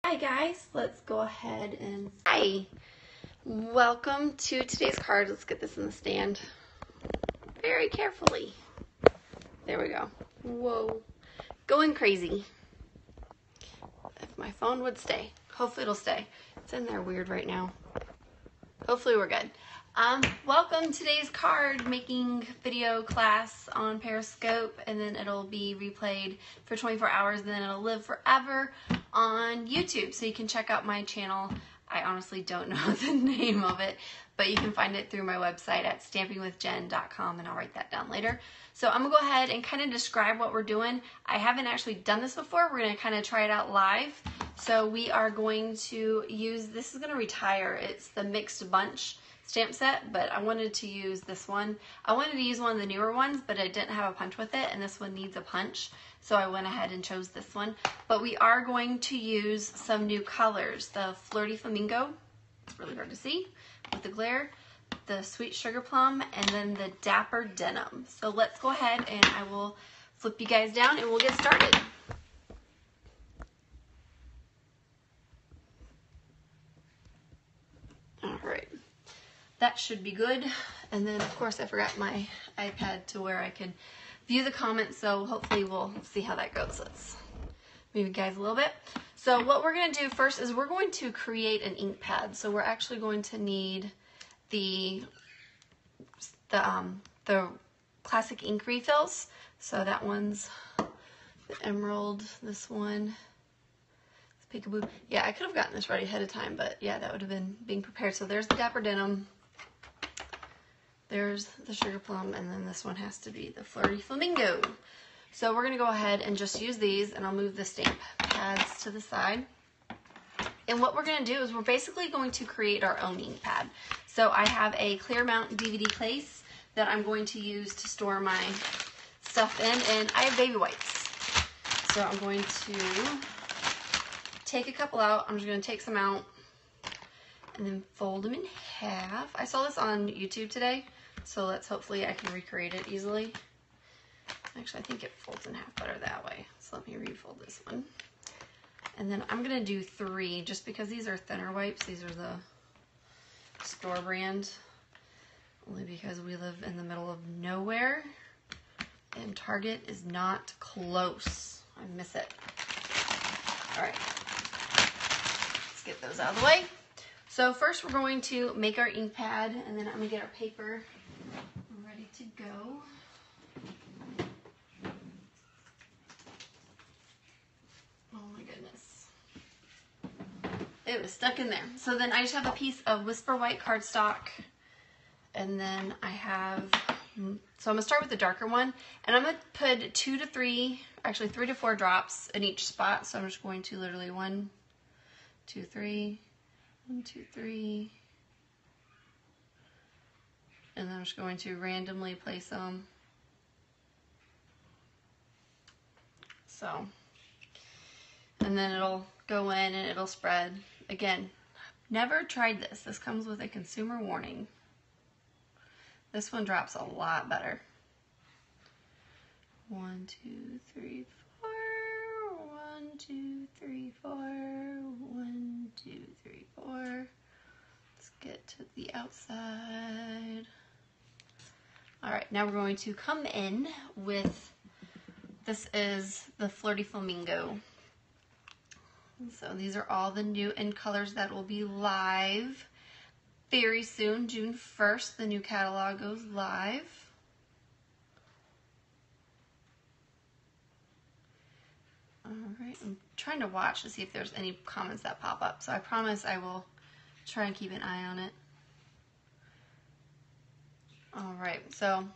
Hi guys, let's go ahead and hi. Welcome to today's card. Let's get this in the stand very carefully. There we go. Whoa. Going crazy. If my phone would stay. Hopefully it'll stay. It's in there weird right now. Hopefully we're good. Welcome to today's card making video class on Periscope, and then it'll be replayed for 24 hours, and then it'll live forever on YouTube. So you can check out my channel. I honestly don't know the name of it, but you can find it through my website at stampingwithjen.com, and I'll write that down later. So I'm gonna go ahead and kind of describe what we're doing. I haven't actually done this before. We're gonna kind of try it out live. So we are going to use, this is gonna retire. It's the Mixed Bunch stamp set, but I wanted to use this one. I wanted to use one of the newer ones, but it didn't have a punch with it, and this one needs a punch. So I went ahead and chose this one. But we are going to use some new colors. The Flirty Flamingo, it's really hard to see with the glare, the Sweet Sugar Plum, and then the Dapper Denim. So let's go ahead and I will flip you guys down and we'll get started. All right, that should be good. And then of course I forgot my iPad to where I could view the comments, so hopefully we'll see how that goes. Let's move you guys a little bit. So what we're going to do first is we're going to create an ink pad. So we're actually going to need the classic ink refills. So that one's the emerald, this one is peekaboo. Yeah, I could have gotten this ready ahead of time, but yeah, that would have been being prepared. So there's the Dapper Denim. There's the Sugar Plum, and then this one has to be the Flirty Flamingo. So we're going to go ahead and just use these, and I'll move the stamp pads to the side. And what we're going to do is we're basically going to create our own ink pad. So I have a Clearmount DVD case that I'm going to use to store my stuff in, and I have baby wipes. So I'm going to take a couple out. I'm just going to take some out and then fold them in half. I saw this on YouTube today, so hopefully I can recreate it easily. Actually, I think it folds in half better that way. So let me refold this one. And then I'm gonna do 3, just because these are thinner wipes. These are the store brand, only because we live in the middle of nowhere and Target is not close. I miss it. All right, let's get those out of the way. So first we're going to make our ink pad, and then I'm gonna get our paper ready to go. Oh my goodness. It was stuck in there. So then I just have a piece of Whisper White cardstock, and then I have, so I'm gonna start with the darker one, and I'm gonna put 2 to 3, actually 3 to 4 drops in each spot. So I'm just going to literally 1, 2, 3, 1, 2, 3, and then I'm just going to randomly place them. So, and then it'll go in and it'll spread. Again, never tried this. This comes with a consumer warning. This one drops a lot better. 1, 2, 3, 4. 1, 2, 3, 4. 1, 2, 3, 4. Let's get to the outside. All right, now we're going to come in with, this is the Flirty Flamingo. So these are all the new in colors that will be live very soon. June 1st, the new catalog goes live. All right, I'm trying to watch to see if there's any comments that pop up. So I promise I will try and keep an eye on it. All right, so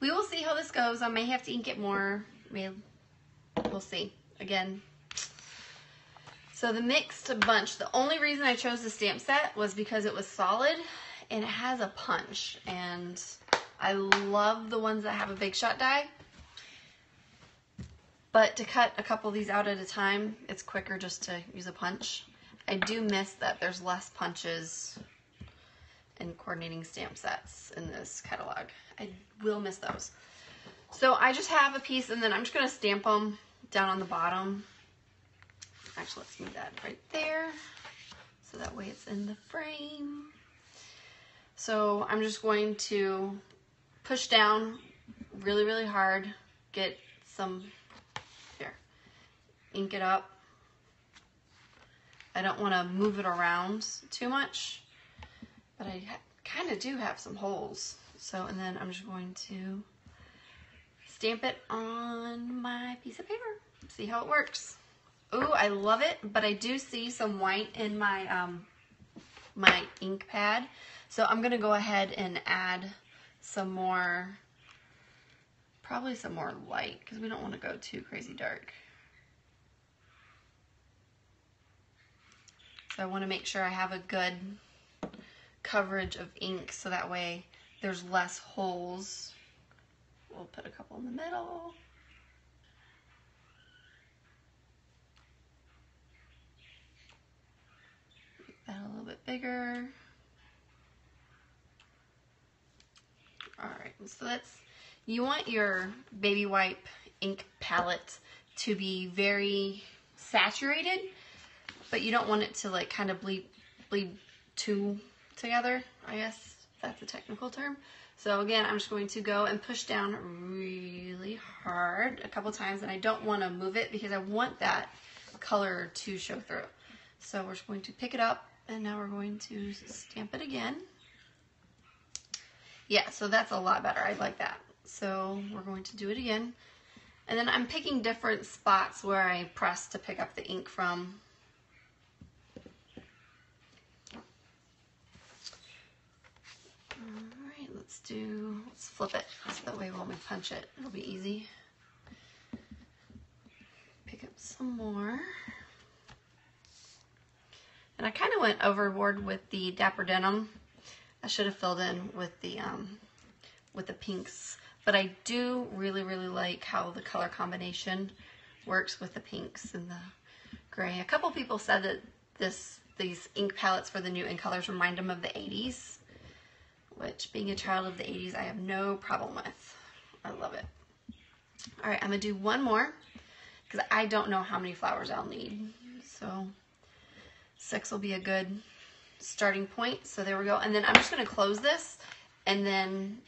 we will see how this goes. I may have to ink it more. We'll see. Again, so the Mixed Bunch, the only reason I chose the stamp set was because it was solid and it has a punch, and I love the ones that have a Big Shot die. But to cut a couple of these out at a time, it's quicker just to use a punch. I do miss that there's less punches in coordinating stamp sets in this catalog. I will miss those. So I just have a piece, and then I'm just going to stamp them down on the bottom. Actually, let's move that right there so that way it's in the frame. So I'm just going to push down really, really hard, get some, here, ink it up. I don't want to move it around too much, but I kind of do have some holes. So, and then I'm just going to stamp it on my piece of paper, see how it works. Ooh, I love it, but I do see some white in my my ink pad. So I'm gonna go ahead and add some more, probably some more light, because we don't want to go too crazy dark. So I want to make sure I have a good coverage of ink so that way there's less holes. We'll put a couple in the middle. Make that a little bit bigger. Alright, so that's, you want your baby wipe ink palette to be very saturated, but you don't want it to like kind of bleed too together, I guess that's a technical term. So again, I'm just going to go and push down really hard a couple times, and I don't want to move it because I want that color to show through. So we're just going to pick it up, and now we're going to stamp it again. Yeah, so that's a lot better. I like that. So we're going to do it again. And then I'm picking different spots where I press to pick up the ink from. Alright, let's flip it. So that way when we punch it, it'll be easy. Pick up some more. And I kind of went overboard with the Dapper Denim. I should have filled in with the pinks, but I do really, really like how the color combination works with the pinks and the gray. A couple people said that these ink palettes for the new ink colors remind them of the 80s, which, being a child of the 80s, I have no problem with. I love it. All right, I'm gonna do one more because I don't know how many flowers I'll need, so 6 will be a good starting point. So there we go. And then I'm just going to close this, and then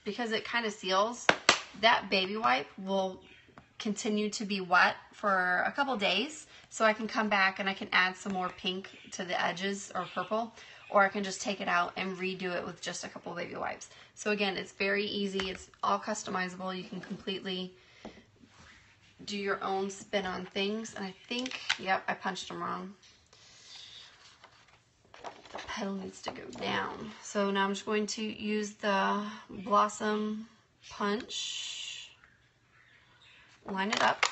because it kind of seals, that baby wipe will continue to be wet for a couple days, so I can come back and I can add some more pink to the edges, or purple, or I can just take it out and redo it with just a couple baby wipes. So again, it's very easy. It's all customizable. You can completely do your own spin on things. And I think, yep, I punched them wrong. The petal needs to go down. So now I'm just going to use the Blossom punch, line it up.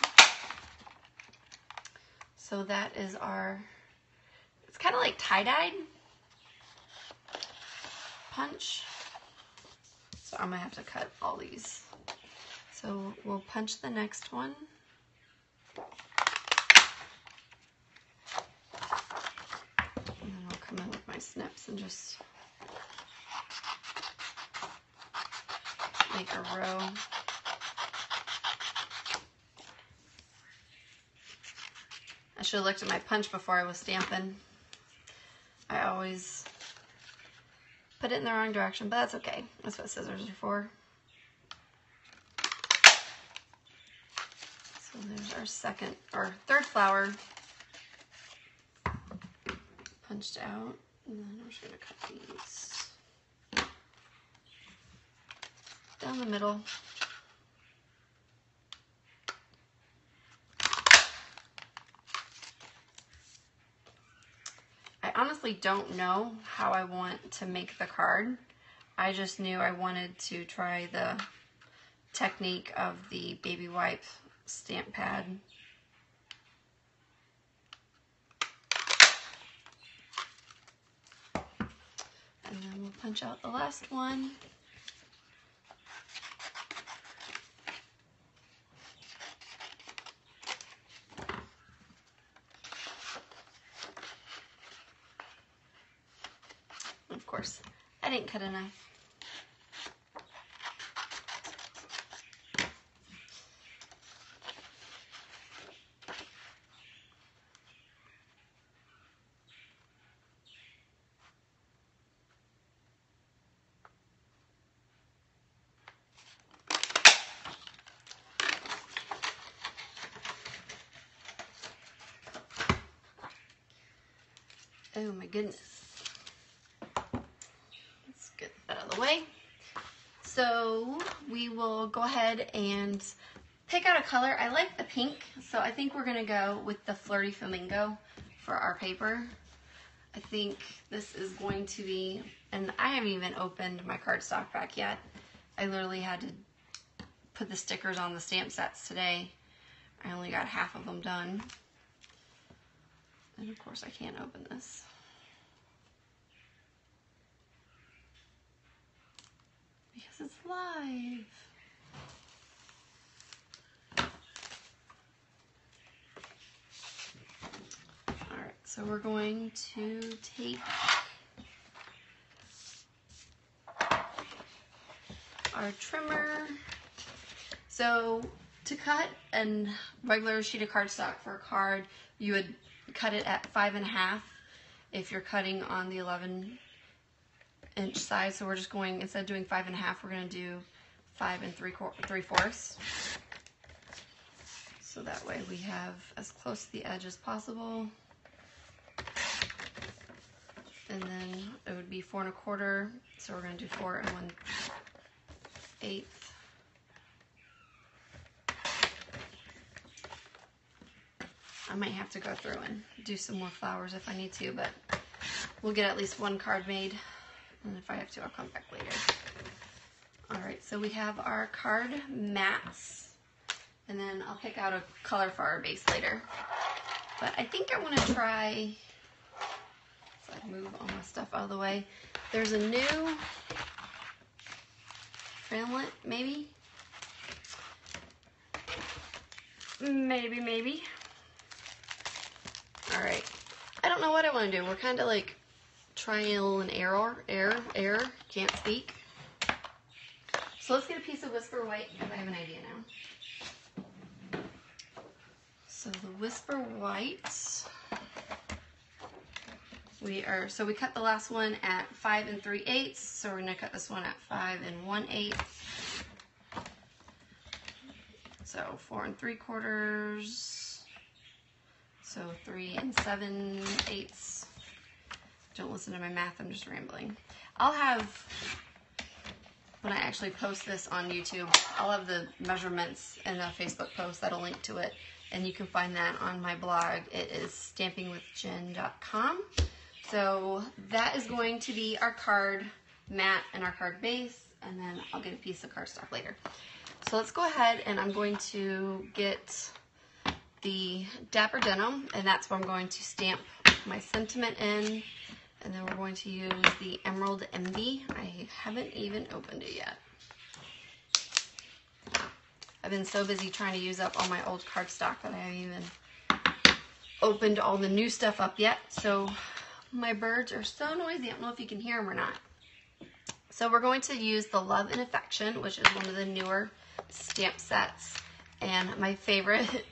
So that is our, it's kind of like tie-dyed punch. So I'm gonna have to cut all these. So we'll punch the next one. Come in with my snips and just make a row. I should have looked at my punch before I was stamping. I always put it in the wrong direction, but that's okay. That's what scissors are for. So there's our second or third flower punched out, and then I'm just going to cut these down the middle. I honestly don't know how I want to make the card. I just knew I wanted to try the technique of the baby wipe stamp pad. And then we'll punch out the last one. Of course, I didn't cut a knife. Oh my goodness. Let's get that out of the way. So we will go ahead and pick out a color. I like the pink, so I think we're gonna go with the Flirty Flamingo for our paper. I think this is going to be, and I haven't even opened my cardstock back yet. I literally had to put the stickers on the stamp sets today. I only got half of them done. And of course I can't open this. Because it's live. Alright, so we're going to take our trimmer. So to cut a regular sheet of cardstock for a card, you would cut it at 5.5 if you're cutting on the 11-inch size. So we're just going, instead of doing 5.5, we're going to do 5 3/4. So that way we have as close to the edge as possible. And then it would be 4 1/4. So we're going to do 4 1/8. I might have to go through and do some more flowers if I need to, but we'll get at least one card made. And if I have to, I'll come back later. All right, so we have our card mats, and then I'll pick out a color for our base later. But I think I want to try, so I move all my stuff out of the way. There's a new Franlet, maybe? Maybe. All right, I don't know what I want to do. We're kind of like trial and error, can't speak. So let's get a piece of Whisper White, because I have an idea now. So the Whisper White, we cut the last one at 5 3/8, so we're gonna cut this one at 5 1/8. So 4 3/4. So 3 7/8. Don't listen to my math, I'm just rambling. I'll have, when I actually post this on YouTube, I'll have the measurements in a Facebook post that'll link to it, and you can find that on my blog. It is stampingwithjen.com. So that is going to be our card mat and our card base, and then I'll get a piece of cardstock later. So let's go ahead, and I'm going to get the Dapper Denim, and that's where I'm going to stamp my sentiment in. And then we're going to use the Emerald Envy. I haven't even opened it yet. I've been so busy trying to use up all my old cardstock that I haven't even opened all the new stuff up yet. So my birds are so noisy. I don't know if you can hear them or not. So we're going to use the Love and Affection, which is one of the newer stamp sets. And my favorite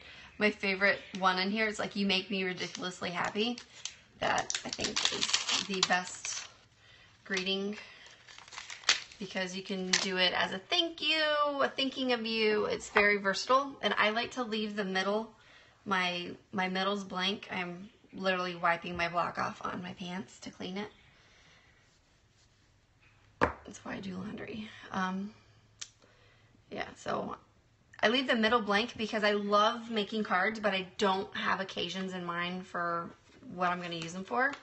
one in here is like You Make Me Ridiculously Happy. That I think is the best greeting, because you can do it as a thank you, a thinking of you. It's very versatile, and I like to leave the middle, my middles blank. I'm literally wiping my block off on my pants to clean it. That's why I do laundry. Yeah, so I leave the middle blank because I love making cards, but I don't have occasions in mind for what I'm going to use them for.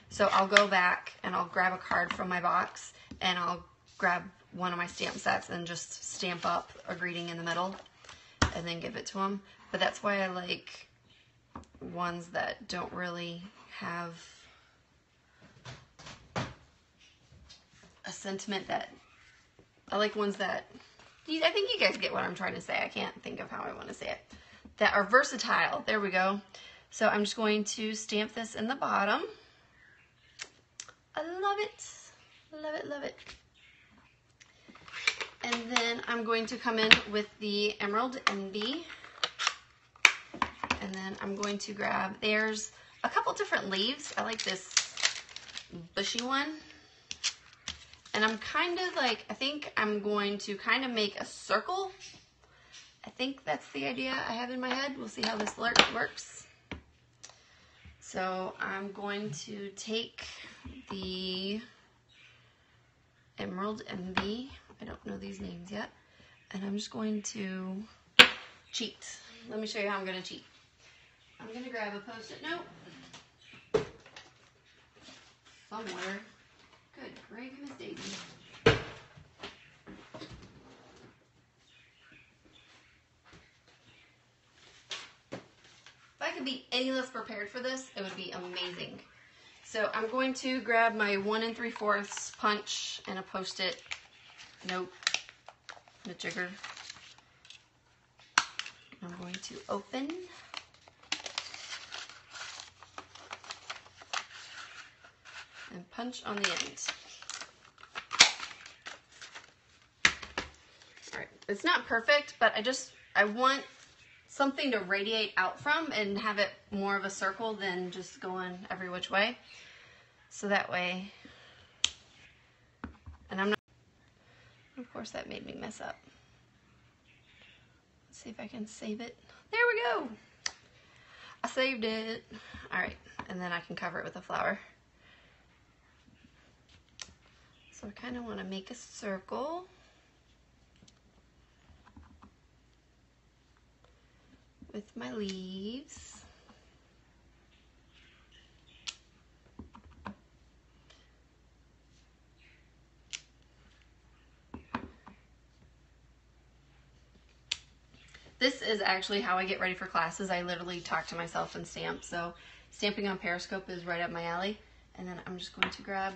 So I'll go back and I'll grab a card from my box, and I'll grab one of my stamp sets and just stamp up a greeting in the middle and then give it to them. But that's why I like ones that don't really have a sentiment. That I like ones that, I think you guys get what I'm trying to say. I can't think of how I want to say it. That are versatile. There we go. So I'm just going to stamp this in the bottom. I love it. Love it, love it. And then I'm going to come in with the Emerald Envy. And then I'm going to grab, there's a couple different leaves. I like this bushy one. And I'm kind of like, I think I'm going to kind of make a circle. I think that's the idea I have in my head. We'll see how this works. So I'm going to take the Emerald Envy, I don't know these names yet, and I'm just going to cheat. Let me show you how I'm going to cheat. I'm going to grab a Post-it note somewhere. Good gravy, Miss Daisy. If I could be any less prepared for this, it would be amazing. So I'm going to grab my 1 3/4 punch and a Post-it note and a jigger. I'm going to open and punch on the end. All right, it's not perfect, but I want something to radiate out from and have it more of a circle than just going every which way. So that way, and I'm not, of course that made me mess up. Let's see if I can save it. There we go. I saved it. All right, and then I can cover it with a flower. So I kind of want to make a circle. With my leaves. This is actually how I get ready for classes. I literally talk to myself and stamp. So stamping on Periscope is right up my alley. And then I'm just going to grab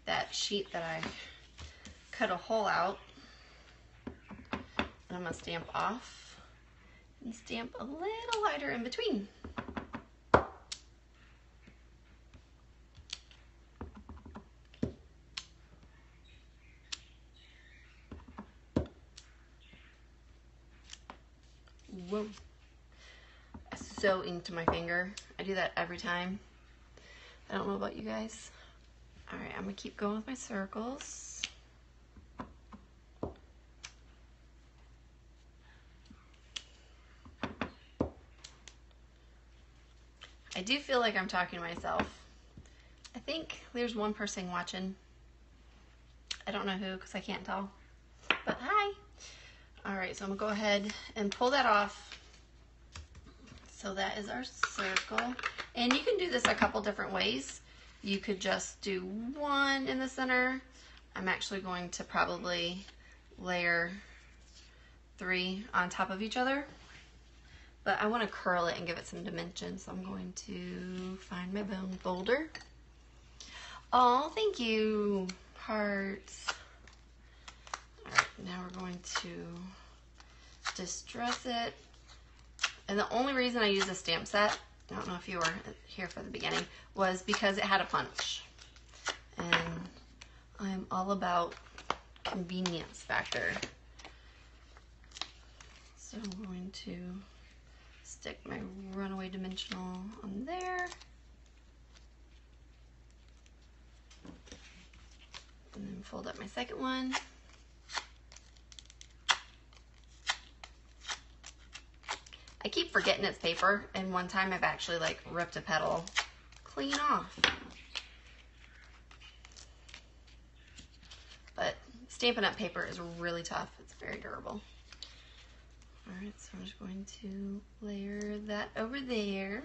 that sheet that I cut a hole out. And I'm going to stamp off and stamp a little lighter in between. Whoa. So into my finger. I do that every time. I don't know about you guys. All right, I'm gonna keep going with my circles. I do feel like I'm talking to myself. I think there's one person watching. I don't know who because I can't tell, but hi. All right, so I'm gonna go ahead and pull that off. So that is our circle. And you can do this a couple different ways. You could just do one in the center. I'm actually going to probably layer 3 on top of each other. But I want to curl it and give it some dimension, so I'm going to find my bone folder. Oh, thank you, hearts. All right, now we're going to distress it. And the only reason I use a stamp set, I don't know if you were here for the beginning, was because it had a punch. And I'm all about convenience factor. So I'm going to stick my runaway dimensional on there. And then fold up my second one. I keep forgetting it's paper, and one time I've actually like ripped a petal clean off. But Stampin' Up! Paper is really tough. It's very durable. Alright, so I'm just going to layer that over there.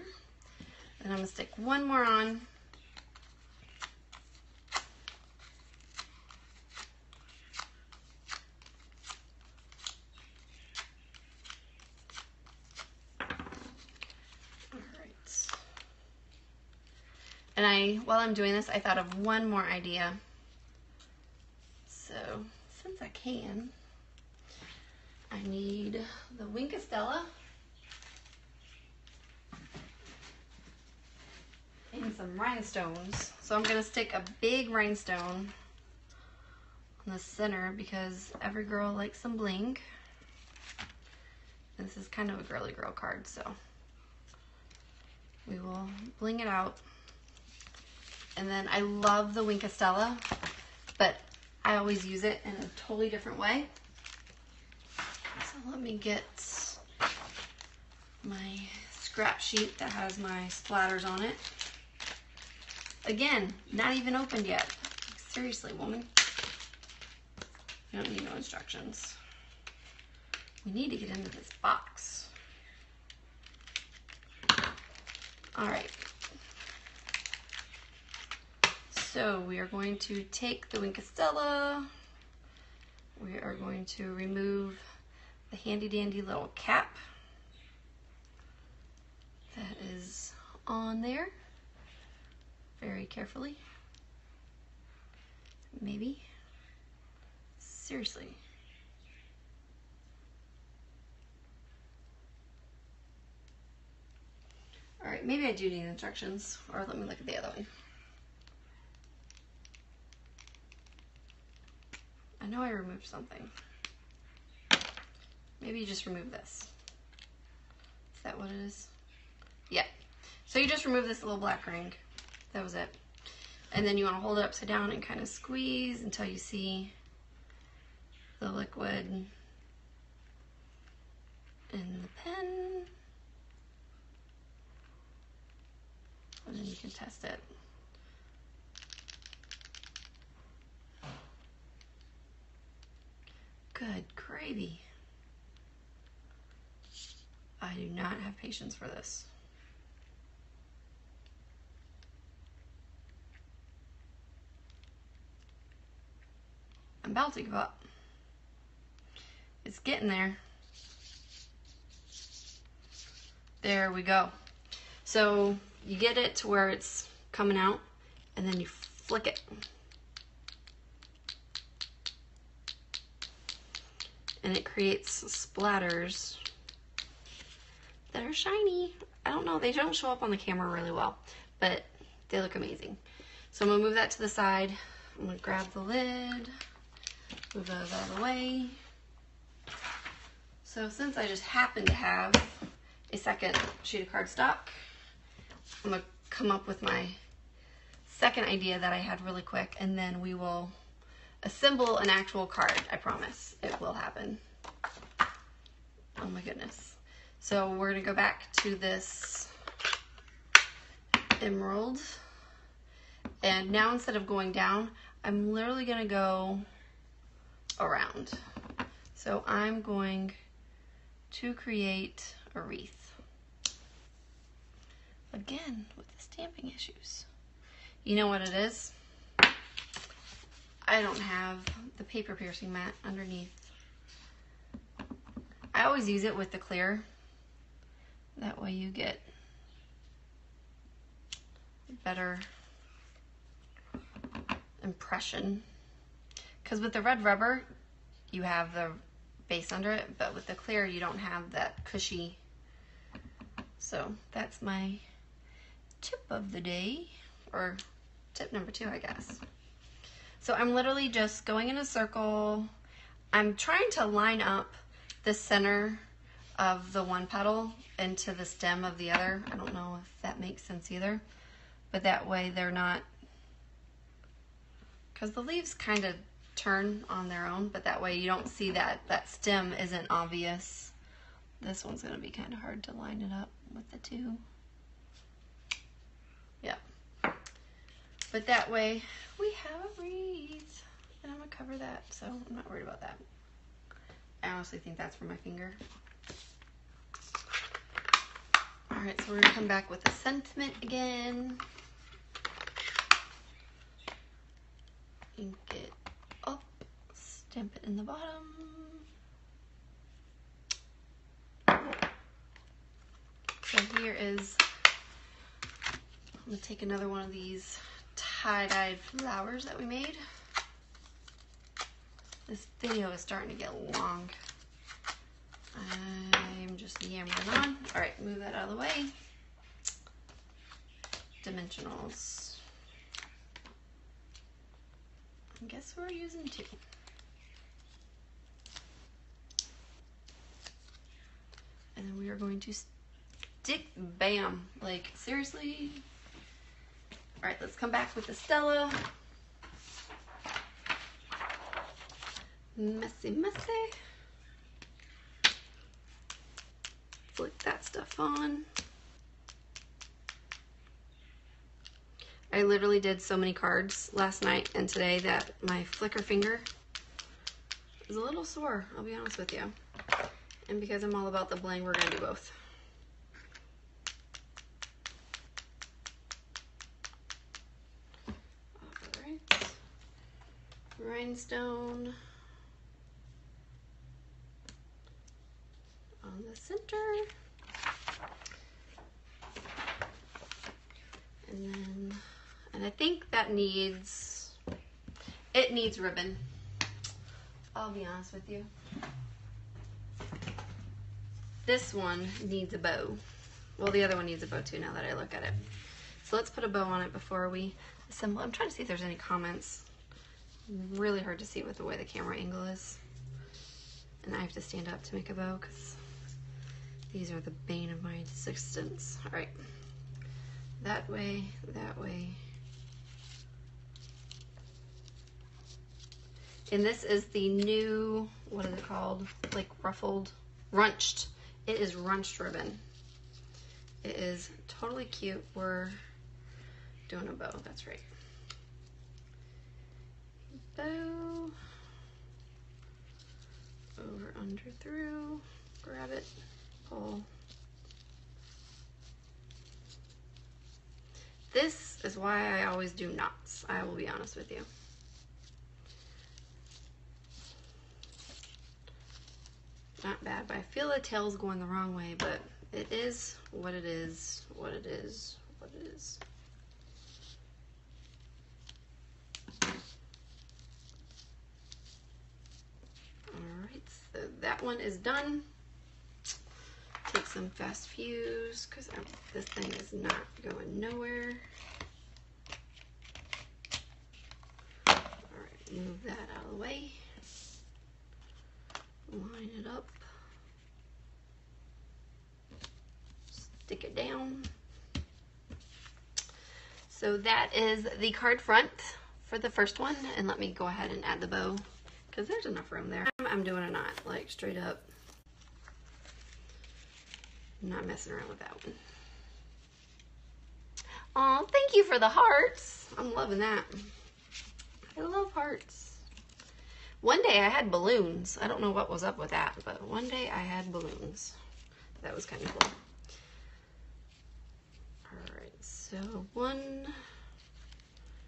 And I'm going to stick one more on. And while I'm doing this, I thought of one more idea. So, since I can, I need the Wink of Stella and some rhinestones. So I'm going to stick a big rhinestone on the center because every girl likes some bling. This is kind of a girly girl card, so we will bling it out. And then I love the Wink of Stella, but I always use it in a totally different way. So let me get my scrap sheet that has my splatters on it. Again, not even opened yet. Seriously, woman. You don't need no instructions. We need to get into this box. All right. So we are going to take the Wink of Stella. We are going to remove the handy dandy little cap that is on there very carefully. Maybe. Seriously. All right, maybe I do need instructions, or let me look at the other one. I know I removed something. Maybe you just remove this. Is that what it is? Yeah. So you just remove this little black ring. That was it. And then you want to hold it upside down and kind of squeeze until you see the liquid in the pen. And then you can test it. Good gravy. I do not have patience for this. I'm about to give up. It's getting there. There we go. So you get it to where it's coming out, and then you flick it. And it creates splatters that are shiny. I don't know, they don't show up on the camera really well, but they look amazing. So I'm gonna move that to the side. I'm gonna grab the lid, move those out of the way. So since I just happen to have a second sheet of cardstock, I'm gonna come up with my second idea that I had really quick, and then we will assemble an actual card. I promise it will happen. Oh my goodness. So we're gonna go back to this emerald, and now instead of going down, I'm literally gonna go around. So I'm going to create a wreath. Again, with the stamping issues. You know what it is? I don't have the paper piercing mat underneath. I always use it with the clear. That way you get a better impression. Because with the red rubber, you have the base under it, but with the clear, you don't have that cushy. So that's my tip of the day, or tip number 2, I guess. So I'm literally just going in a circle. I'm trying to line up the center of the one petal into the stem of the other. I don't know if that makes sense either, but that way they're not, because the leaves kind of turn on their own, but that way you don't see that stem isn't obvious. This one's going to be kind of hard to line it up with the two. Yeah. But that way we have a wreath, and I'm going to cover that, so I'm not worried about that. I honestly think that's for my finger. Alright, so we're going to come back with a sentiment again. Ink it up, stamp it in the bottom. So here is, I'm going to take another one of these tie-dyed flowers that we made. This video is starting to get long. I'm just yammering on. All right, move that out of the way. Dimensionals. I guess we're using 2. And then we are going to stick, bam, like seriously. All right, let's come back with the Stella. Messy, messy. Flick that stuff on. I literally did so many cards last night and today that my flicker finger is a little sore, I'll be honest with you. And because I'm all about the bling, we're gonna do both. All right. Rhinestone on the center. And I think that needs ribbon. I'll be honest with you. This one needs a bow. Well, the other one needs a bow too now that I look at it. So let's put a bow on it before we assemble. I'm trying to see if there's any comments. Really hard to see with the way the camera angle is. And I have to stand up to make a bow because these are the bane of my existence. All right. That way, that way. And this is the new, what is it called? Like ruffled, runched. It is runched ribbon. It is totally cute. We're doing a bow, that's right. Bow. Over, under, through. Grab it, pull. This is why I always do knots, I will be honest with you. Not bad, but I feel the tail's going the wrong way, but it is what it is, what it is, what it is. Alright, so that one is done. Take some fast fuse because this thing is not going nowhere. Alright, move that out of the way. Line it up. Stick it down. So that is the card front for the first one. And let me go ahead and add the bow because there's enough room there. I'm doing a knot, like straight up. I'm not messing around with that one. Oh, thank you for the hearts. I'm loving that. I love hearts. One day I had balloons. I don't know what was up with that, but one day I had balloons. That was kind of cool. All right, so 1,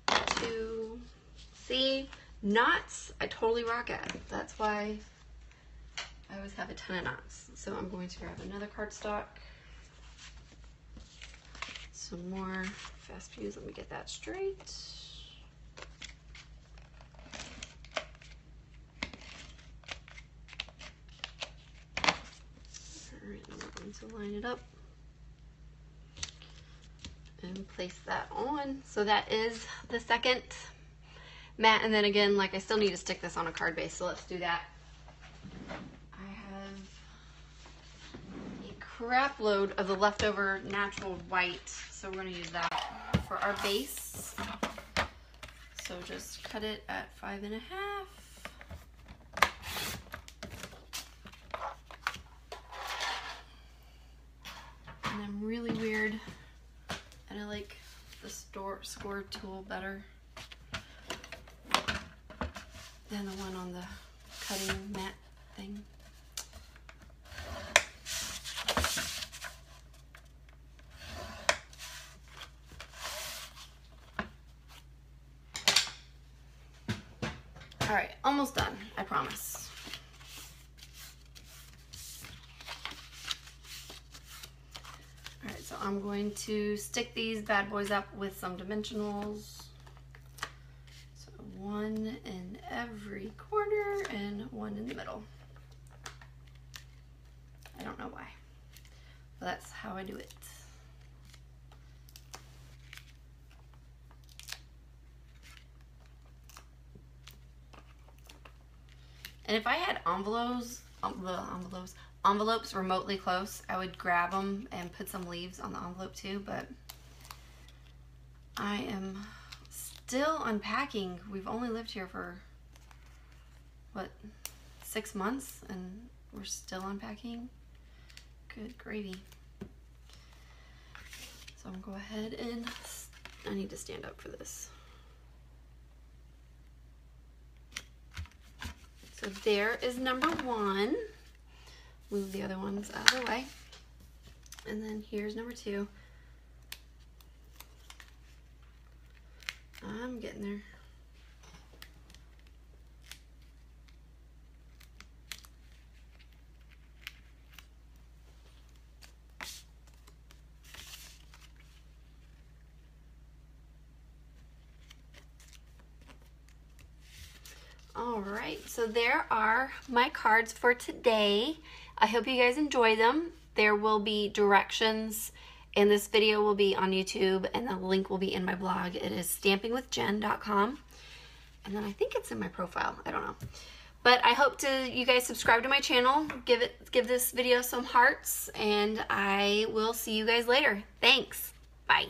2, see, knots I totally rock at. That's why I always have a ton of knots. So I'm going to grab another cardstock. Some more fast fuse. Let me get that straight. Alright, I'm going to line it up and place that on. So that is the second mat. And then again, like I still need to stick this on a card base, so let's do that. Crap load of the leftover natural white, so we're going to use that for our base. So just cut it at 5.5. And I'm really weird, and I like the score tool better than the one on the cutting mat thing. All right, almost done, I promise. All right, so I'm going to stick these bad boys up with some dimensionals. So 1 in every corner and 1 in the middle. I don't know why, but that's how I do it. And if I had envelopes remotely close, I would grab them and put some leaves on the envelope too, but I am still unpacking. We've only lived here for, what, 6 months, and we're still unpacking? Good gravy. So I'm gonna go ahead and I need to stand up for this. So there is number 1. Move the other ones out of the way. And then here's number 2. I'm getting there. All right, so there are my cards for today. I hope you guys enjoy them. There will be directions, and this video will be on YouTube, and the link will be in my blog. It is stampingwithjen.com, and then I think it's in my profile. I don't know. But I hope you guys subscribe to my channel, give this video some hearts, and I will see you guys later. Thanks. Bye.